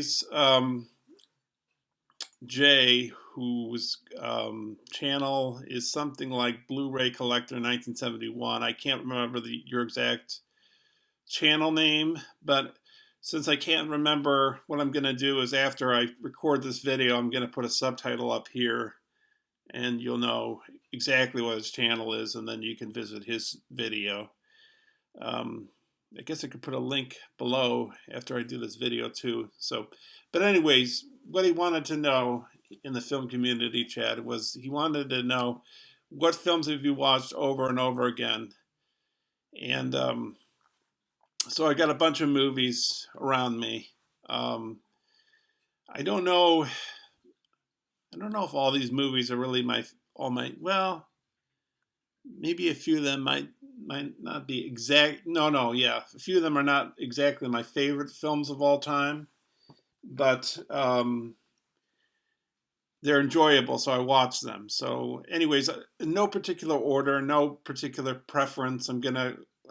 anyways, Jay, whose channel is something like Blu-ray Collector 1971. I can't remember your exact channel name, but since I can't remember, what I'm going to do is after I record this video, I'm going to put a subtitle up here, and you'll know exactly what his channel is, and then you can visit his video. I guess I could put a link below after I do this video too. So, but anyways, what he wanted to know in the film community chat was he wanted to know what films have you watched over and over again. And so I got a bunch of movies around me. I don't know if all these movies are really well, maybe a few of them might not be exact. A few of them are not exactly my favorite films of all time, but they're enjoyable, so I watch them. So anyways, in no particular order, no particular preference.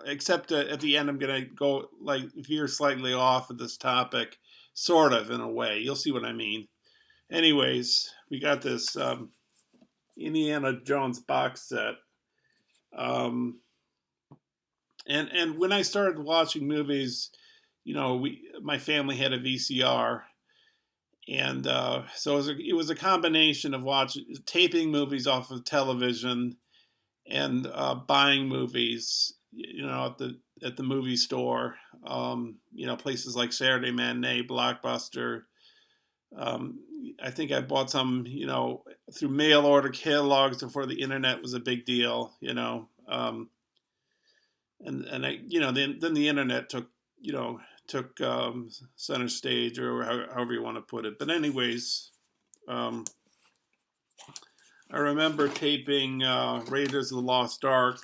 Except at the end, I'm gonna go veer slightly off of this topic, sort of, in a way. You'll see what I mean. Anyways, we got this Indiana Jones box set. And when I started watching movies, my family had a VCR, and so it was a combination of taping movies off of television and buying movies, at the movie store, places like Saturday Matinee, Blockbuster. I think I bought some, through mail order catalogs before the internet was a big deal, and I, then the internet took center stage, or however you want to put it. But anyways, I remember taping Raiders of the Lost Ark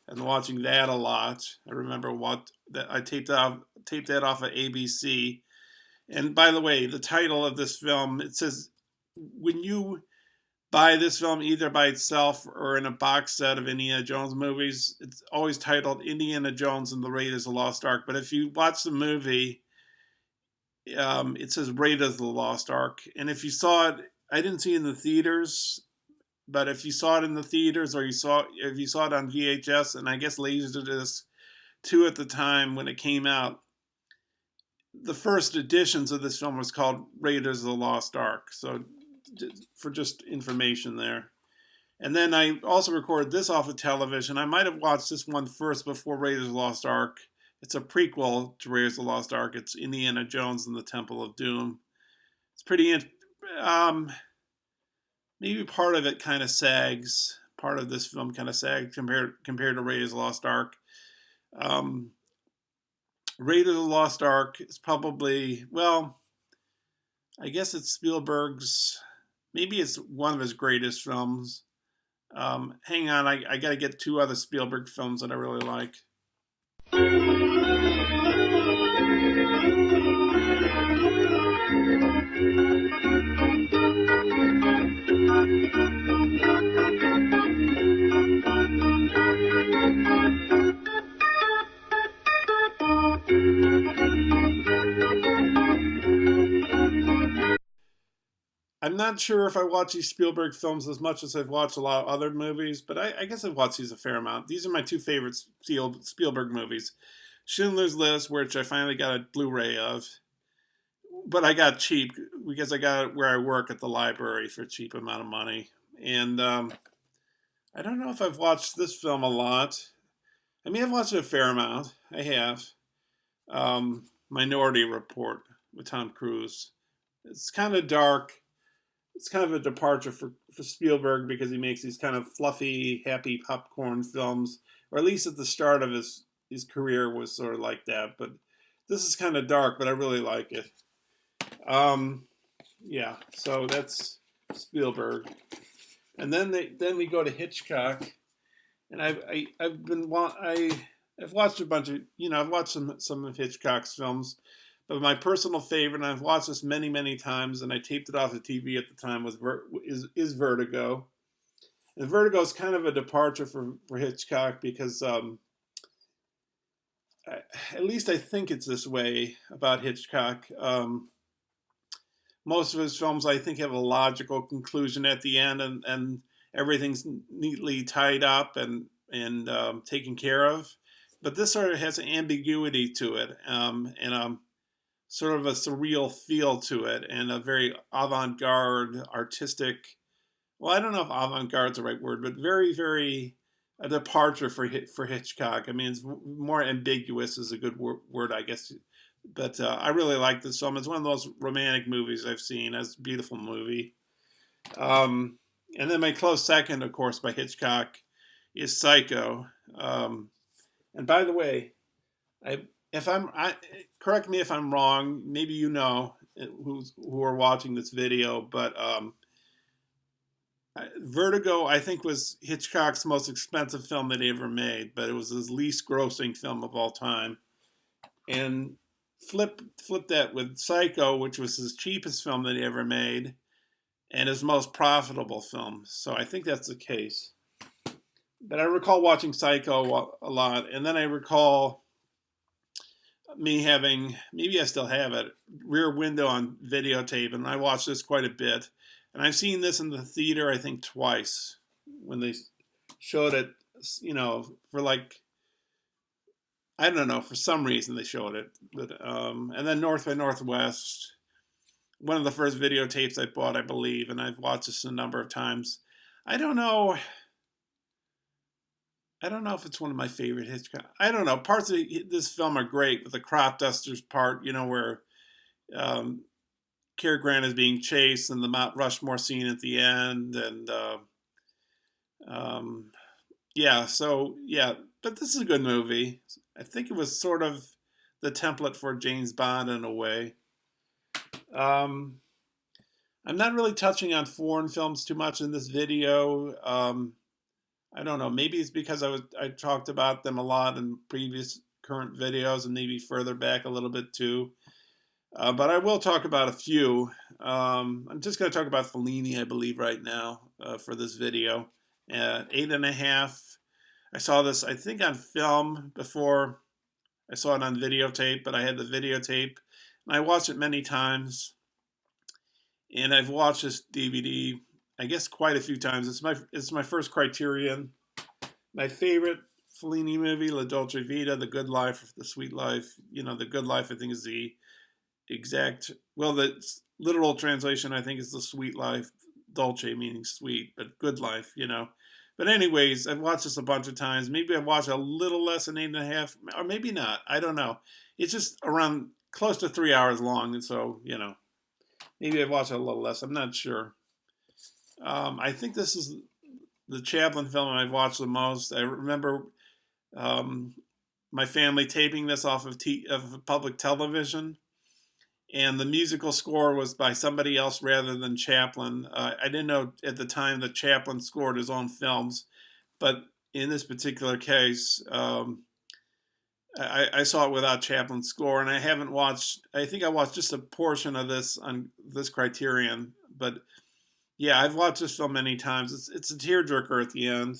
and watching that a lot. I remember I taped that off of ABC. And by the way, the title of this film, it says, when you buy this film either by itself or in a box set of Indiana Jones movies, it's always titled Indiana Jones and the Raiders of the Lost Ark. But if you watch the movie, it says Raiders of the Lost Ark. And if you saw it, I didn't see it in the theaters, but if you saw it in the theaters, or if you saw it on VHS, and I guess Laserdisc too at the time when it came out, the first editions of this film was called Raiders of the Lost Ark. So for just information there. And then I also recorded this off of television. I might have watched this one first before Raiders of the Lost Ark. It's a prequel to Raiders of the Lost Ark. It's Indiana Jones and the Temple of Doom. It's pretty maybe part of it kind of sags. Part of this film kind of sags compared to Raiders of the Lost Ark. Raiders of the Lost Ark is probably, I guess it's Spielberg's, maybe it's one of his greatest films. Hang on, I got to get two other Spielberg films that I really like. I'm not sure if I watch these Spielberg films as much as I've watched a lot of other movies, but I guess I've watched these a fair amount. These are my two favorite Spielberg movies. Schindler's List, which I finally got a Blu-ray of, but I got cheap because I got it where I work at the library for a cheap amount of money. And I don't know if I've watched this film a lot. I mean, I've watched it a fair amount. I have. Minority Report with Tom Cruise. It's kind of dark. It's kind of a departure for Spielberg because he makes these kind of fluffy, happy popcorn films, or at least at the start of his career was sort of like that. But this is kind of dark, but I really like it. Yeah, so that's Spielberg, and then we go to Hitchcock, and I've watched a bunch of I've watched some of Hitchcock's films. But my personal favorite, and I've watched this many, many times, and I taped it off the TV at the time, is Vertigo. And Vertigo is kind of a departure for Hitchcock because, at least I think it's this way about Hitchcock. most of his films, I think, have a logical conclusion at the end, and everything's neatly tied up and taken care of. But this sort of has an ambiguity to it, and sort of a surreal feel to it, and a very avant-garde, artistic. Well, I don't know if avant-garde is the right word, but very, very a departure for Hitchcock. I mean, it's more ambiguous is a good word, I guess. But I really like this film. It's one of those romantic movies I've seen. It's a beautiful movie. Um, and then my close second, of course, by Hitchcock, is Psycho. And by the way, I if I correct me if I'm wrong. Maybe you know who are watching this video, but Vertigo, I think, was Hitchcock's most expensive film that he ever made, but it was his least grossing film of all time. And flip that with Psycho, which was his cheapest film that he ever made, and his most profitable film. So I think that's the case. But I recall watching Psycho a lot, and then I recall me having, maybe I still have it, Rear Window on videotape, and I watched this quite a bit. And I've seen this in the theater, I think, twice when they showed it, for like, I don't know, for some reason they showed it. But, and then North by Northwest, one of the first videotapes I bought, I believe, and I've watched this a number of times. I don't know if it's one of my favorite Hitchcock. I don't know. Parts of this film are great, with the crop dusters part, where Cary Grant is being chased, and the Mount Rushmore scene at the end, and but this is a good movie. I think it was sort of the template for James Bond in a way. I'm not really touching on foreign films too much in this video. I don't know. Maybe it's because I talked about them a lot in previous current videos, and maybe further back a little bit too. But I will talk about a few. I'm just going to talk about Fellini, I believe, right now for this video. 8.5. I saw this, I think, on film before I saw it on videotape, but I had the videotape, and I watched it many times. And I've watched this DVD, I guess, quite a few times. It's my first Criterion. My favorite Fellini movie, La Dolce Vita, The Good Life, The Sweet Life. The Good Life, I think, is the the literal translation, I think, is The Sweet Life. Dolce meaning sweet, but good life, But anyways, I've watched this a bunch of times. Maybe I've watched a little less than 8.5, or maybe not. I don't know. It's just around close to 3 hours long, and so, maybe I've watched it a little less. I'm not sure. I think this is the Chaplin film I've watched the most. I remember my family taping this off of public television, and the musical score was by somebody else rather than Chaplin. I didn't know at the time that Chaplin scored his own films, but in this particular case, I saw it without Chaplin's score, and I haven't watched. I think I watched just a portion of this on this Criterion, but yeah, I've watched this film many times. It's a tearjerker at the end.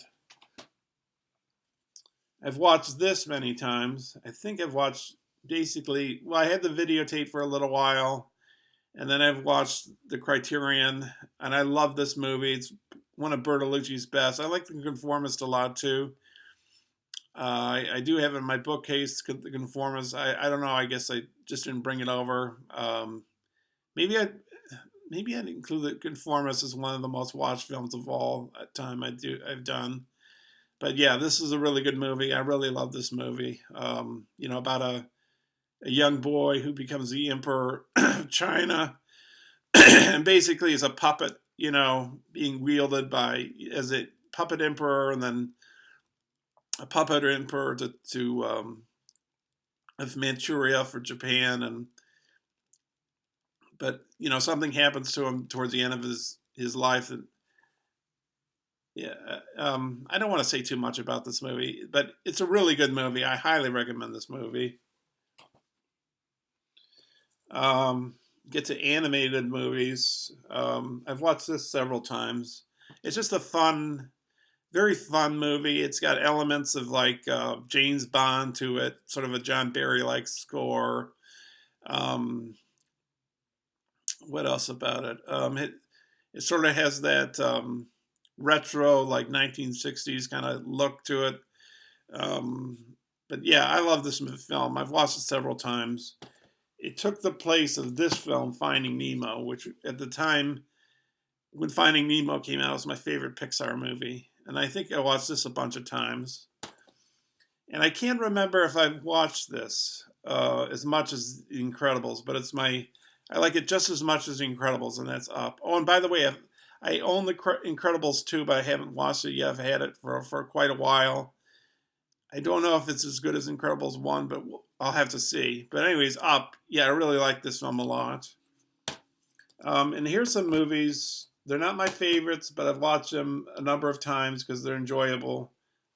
I've watched this many times. I think I've watched basically, I had the videotape for a little while, and then I've watched the Criterion, and I love this movie. It's one of Bertolucci's best. I like The Conformist a lot too. I do have in my bookcase The Conformist. I don't know. I guess I just didn't bring it over. Maybe I'd include The Conformist as one of the most watched films of all time I've done. But yeah, this is a really good movie. I really love this movie. About a young boy who becomes the emperor of China, and basically is a puppet, being wielded as a puppet emperor, and then a puppet emperor of Manchuria for Japan, but something happens to him towards the end of his life that. Yeah, I don't want to say too much about this movie, but it's a really good movie. I highly recommend this movie. Get to animated movies. I've watched this several times. It's just a very fun movie. It's got elements of like James Bond to it, sort of a John Barry-like score. what else about it? It sort of has that retro, like 1960s kind of look to it. But yeah, I love this film. I've watched it several times. It took the place of this film, Finding Nemo, which at the time when Finding Nemo came out was my favorite Pixar movie. And I think I watched this a bunch of times. And I can't remember if I've watched this as much as The Incredibles, but I like it just as much as The Incredibles, and that's Up. Oh, and by the way, I own The Incredibles 2, but I haven't watched it yet. I've had it for quite a while. I don't know if it's as good as Incredibles 1, but I'll have to see. But anyways, Up. Yeah, I really like this film a lot. And here's some movies. They're not my favorites, but I've watched them a number of times because they're enjoyable.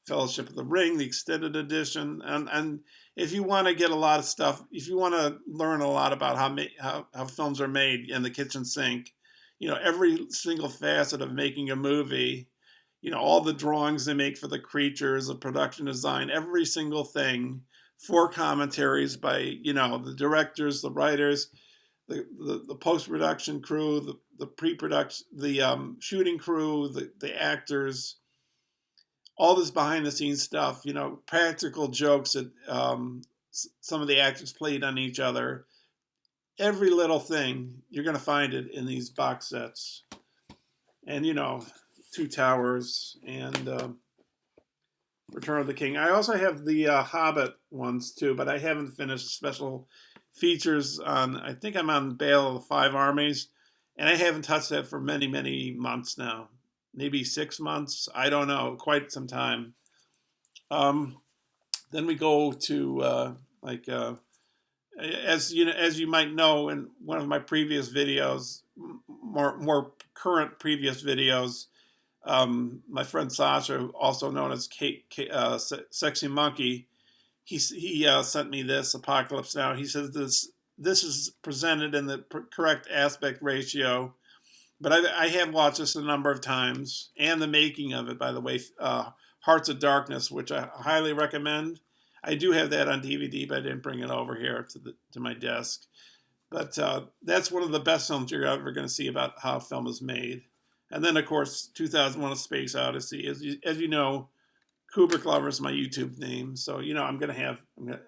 Fellowship of the Ring, the extended edition, and if you want to get a lot of stuff, if you want to learn a lot about how films are made in the kitchen sink, every single facet of making a movie, all the drawings they make for the creatures, the production design, every single thing, 4 commentaries by the directors, the writers, the post-production crew, the pre-production, the shooting crew, the actors. All this behind the scenes stuff, practical jokes that some of the actors played on each other. Every little thing, you're going to find it in these box sets. And, Two Towers and Return of the King. I also have the Hobbit ones too, but I haven't finished special features on, I think I'm on Battle of the Five Armies, and I haven't touched that for many, many months now. Maybe 6 months. I don't know. Quite some time. Then we go to as you might know in one of my previous videos, more current previous videos. My friend Sasha, also known as Sexy Monkey, he sent me this Apocalypse Now. He says this is presented in the correct aspect ratio. But I have watched this a number of times, and the making of it, by the way, Hearts of Darkness, which I highly recommend. I do have that on DVD, but I didn't bring it over here to my desk. But that's one of the best films you're ever going to see about how film is made. And then, of course, 2001: A Space Odyssey. As you know, Kubrick Lover is my YouTube name, so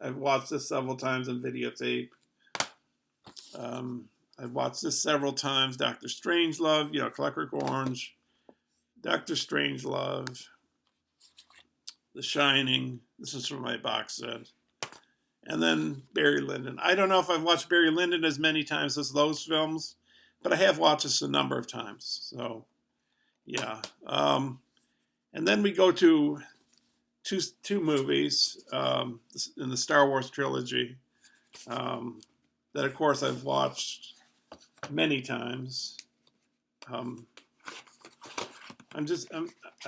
I've watched this several times on videotape. I've watched this several times. Dr. Strangelove, Clockwork Orange, Dr. Strangelove, The Shining. This is from my box set. And then Barry Lyndon. I don't know if I've watched Barry Lyndon as many times as those films, but I have watched this a number of times. So, yeah. And then we go to two movies in the Star Wars trilogy that, of course, I've watched many times. I'm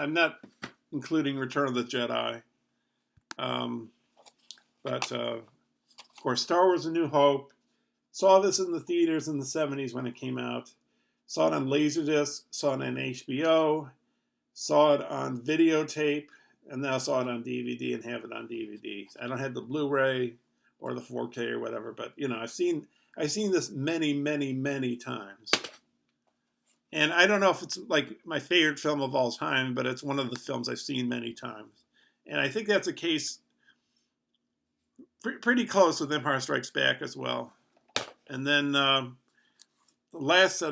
not including Return of the Jedi. But of course, Star Wars: A New Hope. Saw this in the theaters in the 70s when it came out. Saw it on Laserdisc. Saw it on HBO. Saw it on videotape. And now saw it on DVD and have it on DVD. I don't have the Blu-ray or the 4K or whatever, but I've seen this many, many, many times. And I don't know if it's like my favorite film of all time, but it's one of the films I've seen many times. And I think that's a case pretty close with Empire Strikes Back as well. And then the last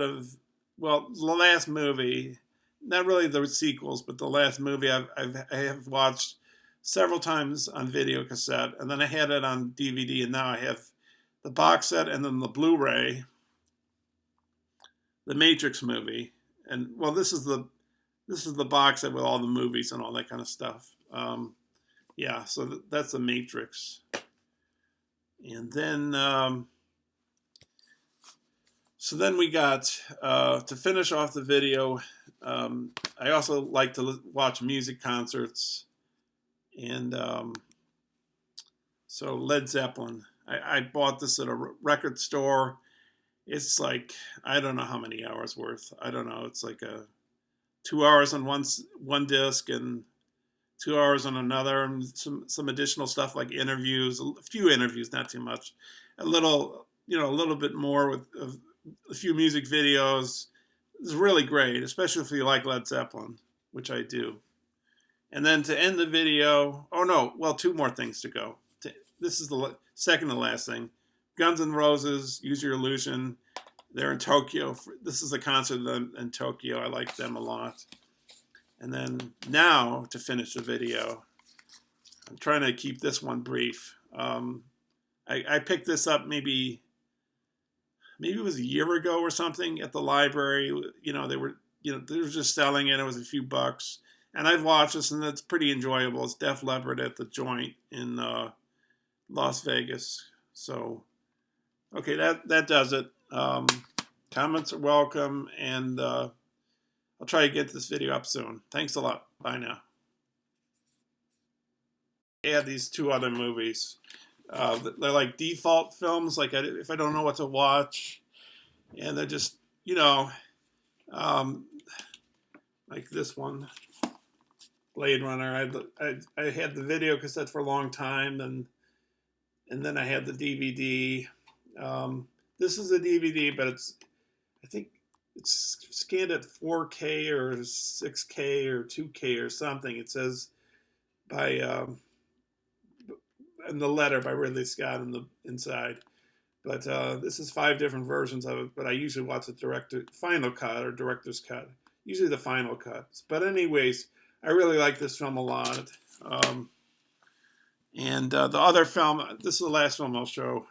movie, not really the sequels, but the last movie I have watched several times on video cassette, and then I had it on DVD, and now I have the box set and then the Blu-ray, the Matrix movie, and well, this is the box set with all the movies and all that kind of stuff. Yeah, so that's the Matrix, and then so then we got to finish off the video. I also like to watch music concerts. And so Led Zeppelin, I bought this at a record store. It's like, I don't know how many hours worth. I don't know. It's like 2 hours on one disc and 2 hours on another, and some additional stuff like interviews, a few interviews, not too much. A little bit more a few music videos. It's really great, especially if you like Led Zeppelin, which I do. And then to end the video, oh no, well, two more things to go. This is the second to last thing. Guns N' Roses, Use Your Illusion. They're in Tokyo. This is a concert in Tokyo. I like them a lot. And then now to finish the video, I'm trying to keep this one brief. I picked this up maybe it was a year ago or something at the library. They were just selling it. It was a few bucks. And I've watched this, and it's pretty enjoyable. It's Def Leppard at the Joint in Las Vegas. So, okay, that does it. Comments are welcome, and I'll try to get this video up soon. Thanks a lot. Bye now. I had these two other movies. They're like default films, like if I don't know what to watch, and they're just, like this one. Blade Runner. I had the video cassette for a long time, and then I had the DVD. This is a DVD, but I think it's scanned at 4K or 6K or 2K or something. It says by in the letter by Ridley Scott in the inside. But this is 5 different versions of it. But I usually watch the final cut or director's cut. Usually the final cuts. But anyways, I really like this film a lot. And the other film, this is the last film I'll show,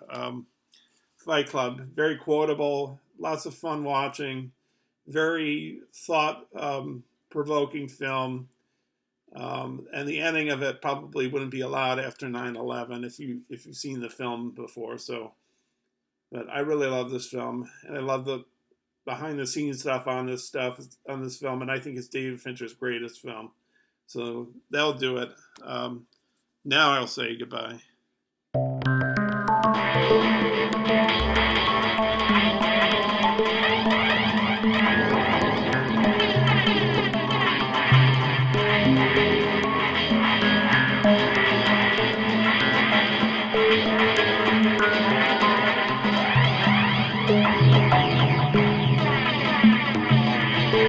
Fight Club. Very quotable, lots of fun watching, very thought-provoking film. And the ending of it probably wouldn't be allowed after 9/11 if you've seen the film before. But I really love this film, and I love the behind-the-scenes stuff on this film, and I think it's David Fincher's greatest film. So that'll do it. Now I'll say goodbye.